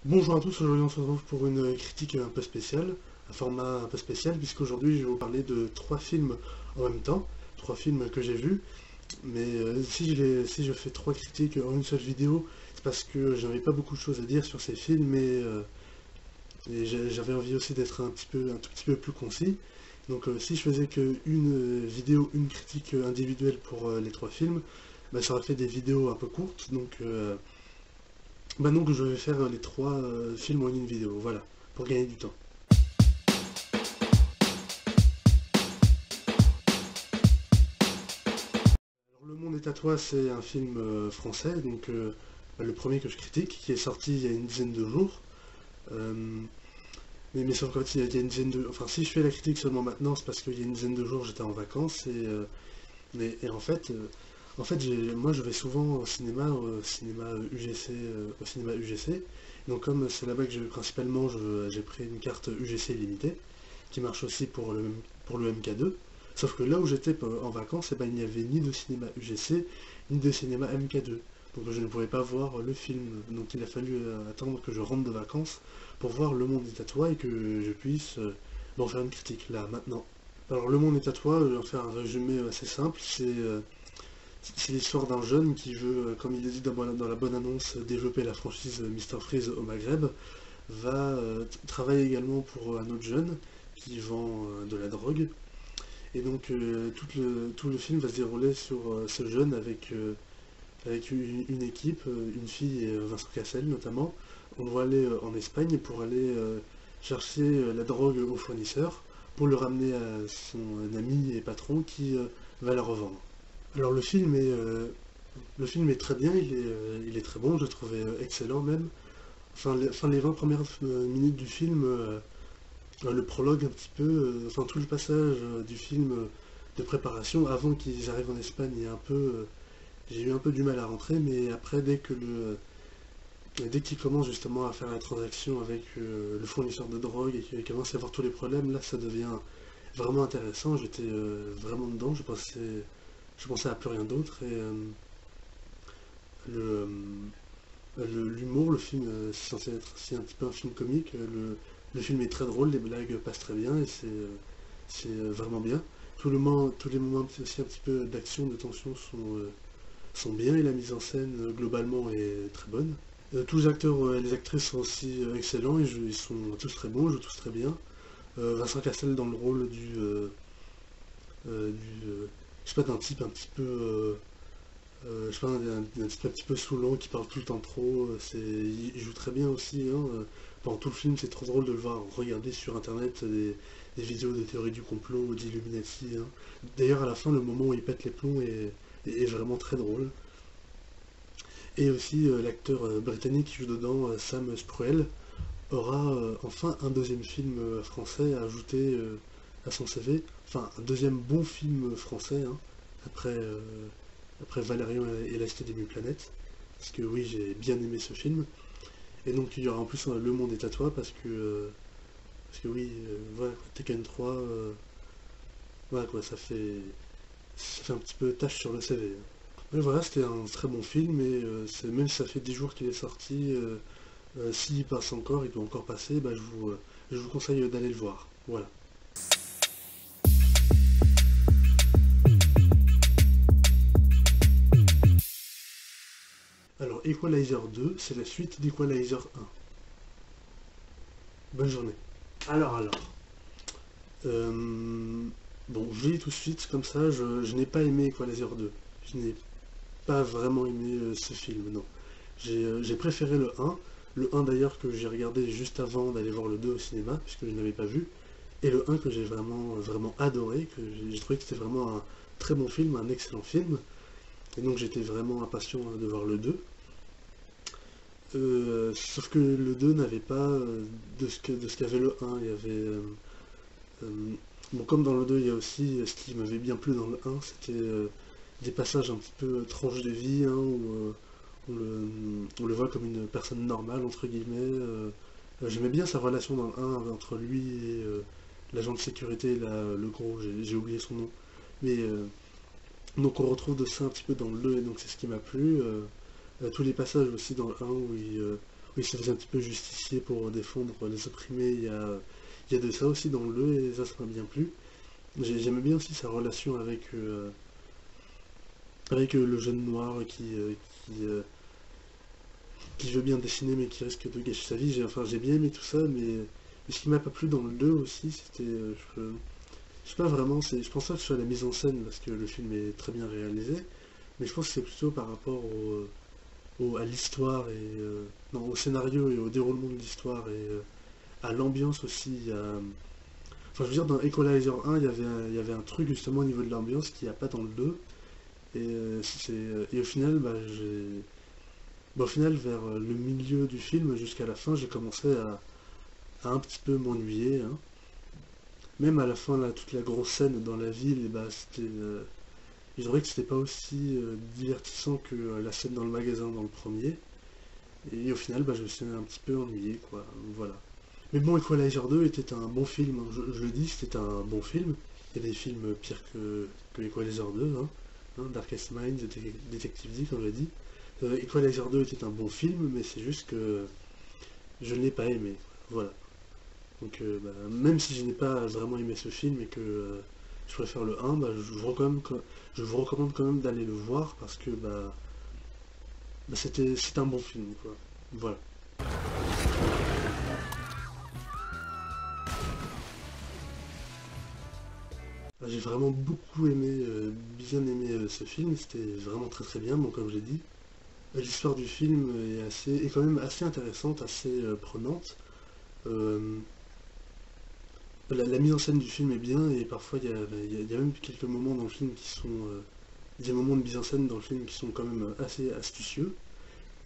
Bonjour à tous, aujourd'hui on se retrouve pour une critique un peu spéciale, un format un peu spécial, puisqu'aujourd'hui je vais vous parler de trois films en même temps, trois films que j'ai vus, mais si je fais trois critiques en une seule vidéo, c'est parce que j'avais pas beaucoup de choses à dire sur ces films et j'avais envie aussi d'être un tout petit peu plus concis. Donc si je faisais qu'une vidéo, une critique individuelle pour les trois films, bah, ça aurait fait des vidéos un peu courtes, donc je vais faire les trois films en une vidéo, voilà, pour gagner du temps. Alors, Le Monde est à toi, c'est un film français, le premier que je critique, qui est sorti il y a une dizaine de jours. Euh, mais sauf qu'en fait, il y a une dizaine de... Enfin, si je fais la critique seulement maintenant, c'est parce qu'il y a une dizaine de jours, j'étais en vacances, et en fait moi je vais souvent au cinéma UGC, au cinéma UGC. Donc comme c'est là-bas que principalement j'ai pris une carte UGC limitée, qui marche aussi pour le MK2. Sauf que là où j'étais en vacances, eh ben, il n'y avait ni de cinéma UGC, ni de cinéma MK2. Donc je ne pouvais pas voir le film. Donc il a fallu attendre que je rentre de vacances pour voir Le Monde est à toi et que je puisse m'en faire une critique là, maintenant. Alors Le Monde est à toi, je vais en faire un résumé assez simple. C'est l'histoire d'un jeune qui veut, comme il est dit dans la bonne annonce, développer la franchise Mister Freeze au Maghreb, va travailler également pour un autre jeune qui vend de la drogue. Et donc tout le film va se dérouler sur ce jeune avec une équipe, une fille et Vincent Cassel notamment. On va aller en Espagne pour aller chercher la drogue au fournisseur pour le ramener à son ami et patron qui va la revendre. Alors le film est très bien, il est très bon, je le trouvais excellent même. Enfin, les 20 premières minutes du film, le prologue un petit peu, enfin tout le passage du film de préparation avant qu'ils arrivent en Espagne, j'ai eu un peu du mal à rentrer, mais après dès qu'ils commencent justement à faire la transaction avec le fournisseur de drogue et qu'ils commencent à voir tous les problèmes, là ça devient vraiment intéressant. J'étais vraiment dedans, je pensais à plus rien d'autre le, l'humour, le film, c'est censé être aussi un petit peu un film comique. Le film est très drôle, les blagues passent très bien et c'est vraiment bien. Tous les moments aussi un petit peu d'action, de tension sont bien et la mise en scène globalement est très bonne. Tous les acteurs et les actrices sont aussi excellents, ils sont tous très bons, ils jouent tous très bien. Vincent Cassel dans le rôle je sais pas, d'un type un petit peu je sais pas, un type un petit peu saoulant qui parle tout le temps trop. Il joue très bien aussi, hein. Pendant tout le film, c'est trop drôle de le voir regarder sur internet des vidéos de théorie du complot, d'Illuminati, hein. D'ailleurs, à la fin, le moment où il pète les plombs est vraiment très drôle. Et aussi, l'acteur britannique qui joue dedans, Sam Spruell, aura enfin un deuxième film français à ajouter à son CV. Enfin, un deuxième bon film français, hein, après, après Valérian et la Cité des Mille Planètes. Parce que oui, j'ai bien aimé ce film. Et donc il y aura en plus Le Monde est à toi parce que oui, voilà, Tekken 3, voilà quoi, ça fait un petit peu tâche sur le CV. Mais voilà, c'était un très bon film et même si ça fait 10 jours qu'il est sorti, s'il passe encore, il doit encore passer, bah, je vous conseille d'aller le voir. Voilà. Alors, Equalizer 2, c'est la suite d'Equalizer 1. Bonne journée. Alors. Euh, bon, je le dis tout de suite, comme ça, je n'ai pas aimé Equalizer 2. Je n'ai pas vraiment aimé ce film, non. J'ai préféré le 1. Le 1 d'ailleurs que j'ai regardé juste avant d'aller voir le 2 au cinéma, puisque je ne l'avais pas vu. Et le 1 que j'ai vraiment adoré, que j'ai trouvé que c'était vraiment un très bon film, un excellent film. Et donc j'étais vraiment impatient de voir le 2. Sauf que le 2 n'avait pas de ce qu'avait le 1. Il y avait. Euh, bon, comme dans le 2, il y a aussi ce qui m'avait bien plu dans le 1, c'était des passages un petit peu tranches de vie, hein, on le voit comme une personne normale, entre guillemets. J'aimais bien sa relation dans le 1 entre lui et l'agent de sécurité, là, le gros, j'ai oublié son nom. Mais donc on retrouve de ça un petit peu dans le 2, et donc c'est ce qui m'a plu. Tous les passages aussi dans le 1 oui, ça faisait un petit peu justicier pour défendre les opprimés. Il y a de ça aussi dans le 2 et ça m'a bien plu. J'aimais bien aussi sa relation avec le jeune noir qui, euh, qui veut bien dessiner mais qui risque de gâcher sa vie. Enfin, j'ai bien aimé tout ça, mais ce qui m'a pas plu dans le 2 aussi, c'était... je sais pas vraiment, je pense pas que ce soit la mise en scène parce que le film est très bien réalisé, mais je pense que c'est plutôt par rapport à l'histoire non, au scénario et au déroulement de l'histoire à l'ambiance aussi. Enfin, je veux dire, dans Equalizer 1, il y avait un truc justement au niveau de l'ambiance qu'il n'y a pas dans le 2. Et au final, au final, vers le milieu du film jusqu'à la fin, j'ai commencé à un petit peu m'ennuyer, hein. Même à la fin, là, toute la grosse scène dans la ville, et bah, c'était... je dirais que c'était pas aussi divertissant que la scène dans le magasin dans le premier. Et au final, bah, je me suis un petit peu ennuyé, quoi. Voilà. Mais bon, Equalizer 2 était un bon film, hein. Je le dis, c'était un bon film. Il y a des films pires que Equalizer 2, hein. Darkest Minds, Detective D, comme je l'ai dit. Equalizer 2 était un bon film, mais c'est juste que je ne l'ai pas aimé. Voilà. Donc, bah, même si je n'ai pas vraiment aimé ce film et que je préfère le 1, bah, je vous recommande quand même d'aller le voir parce que c'est un bon film, quoi. Voilà. J'ai vraiment beaucoup aimé, bien aimé ce film, c'était vraiment très très bien, bon comme j'ai dit. L'histoire du film est quand même assez intéressante, assez prenante. Euh, la mise en scène du film est bien et parfois il y a même quelques moments dans le film qui sont... des moments de mise en scène dans le film qui sont quand même assez astucieux.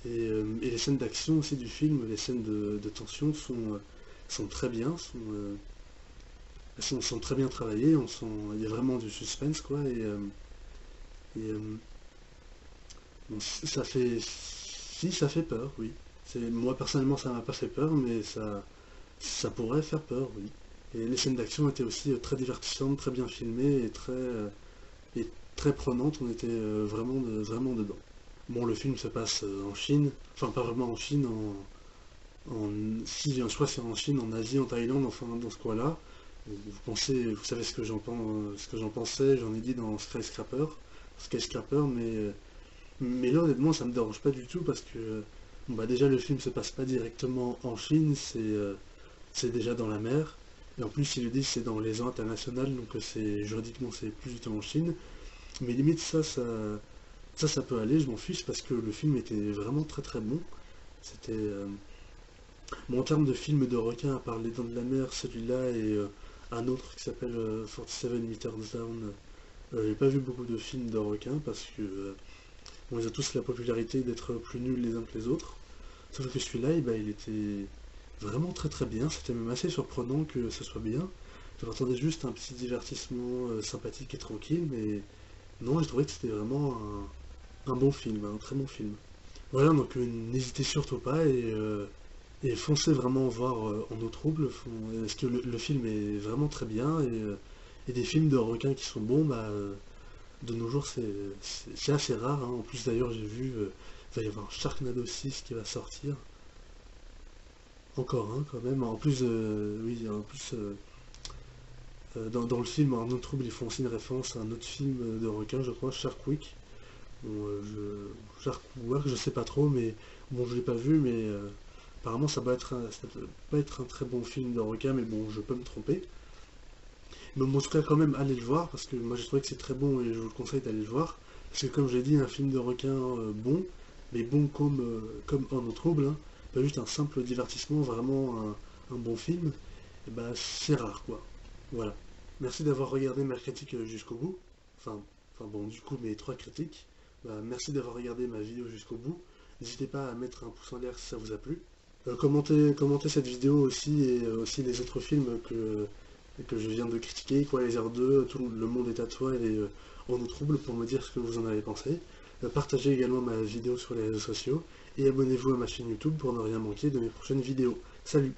Et les scènes d'action aussi du film, les scènes de tension sont très bien, sont très bien travaillées, il y a vraiment du suspense quoi. Et, bon, ça fait peur, oui. Moi personnellement ça m'a pas fait peur, mais ça pourrait faire peur, oui. Et les scènes d'action étaient aussi très divertissantes, très bien filmées et très prenantes, on était vraiment dedans. Bon, le film se passe en Chine, enfin pas vraiment en Chine, si, je crois que c'est en Chine, en Asie, en Thaïlande, enfin dans ce coin-là. Vous savez ce que j'en pensais, j'en ai dit dans Skyscraper, mais là honnêtement ça me dérange pas du tout parce que bon, bah, déjà le film se passe pas directement en Chine, c'est déjà dans la mer. Et en plus, ils le disent, c'est dans les eaux internationales, donc juridiquement, c'est plus du tout en Chine. Mais limite, ça peut aller, je m'en fiche, parce que le film était vraiment très très bon. C'était... Bon, en termes de films de requins, à part Les Dents de la Mer, celui-là et un autre qui s'appelle 47 Meters Down, j'ai pas vu beaucoup de films de requins, parce que bon, ils ont tous la popularité d'être plus nuls les uns que les autres. Sauf que celui-là, il était vraiment très très bien, c'était même assez surprenant que ce soit bien. Je m'attendais juste à un petit divertissement sympathique et tranquille, mais non, je trouvais que c'était vraiment un bon film, un très bon film. Voilà, donc n'hésitez surtout pas et foncez vraiment voir En eau trouble, parce que le film est vraiment très bien et des films de requins qui sont bons, de nos jours c'est assez rare, hein. En plus d'ailleurs j'ai vu, il va y avoir Sharknado 6 qui va sortir. Encore un quand même. En plus, oui, en plus, dans le film, en autre trouble, ils font aussi une référence à un autre film de requin, je crois, Shark Week. Bon, Shark Week, je sais pas trop, mais bon, je l'ai pas vu, mais apparemment ça peut pas être un très bon film de requin, mais bon, je peux me tromper. Mais bon, en tout cas, quand même, allez le voir, parce que moi j'ai trouvé que c'est très bon et je vous le conseille d'aller le voir. Parce que comme j'ai dit, un film de requin bon, mais bon comme En eau trouble, hein, pas juste un simple divertissement, vraiment un bon film, et bah c'est rare quoi. Voilà. Merci d'avoir regardé ma critique jusqu'au bout. Enfin, enfin bon, du coup mes trois critiques. Bah, merci d'avoir regardé ma vidéo jusqu'au bout. N'hésitez pas à mettre un pouce en l'air si ça vous a plu. Commentez cette vidéo aussi et aussi les autres films que je viens de critiquer, Equalizer 2, Tout le monde est à toi et En eau trouble pour me dire ce que vous en avez pensé. Partagez également ma vidéo sur les réseaux sociaux et abonnez-vous à ma chaîne YouTube pour ne rien manquer de mes prochaines vidéos. Salut!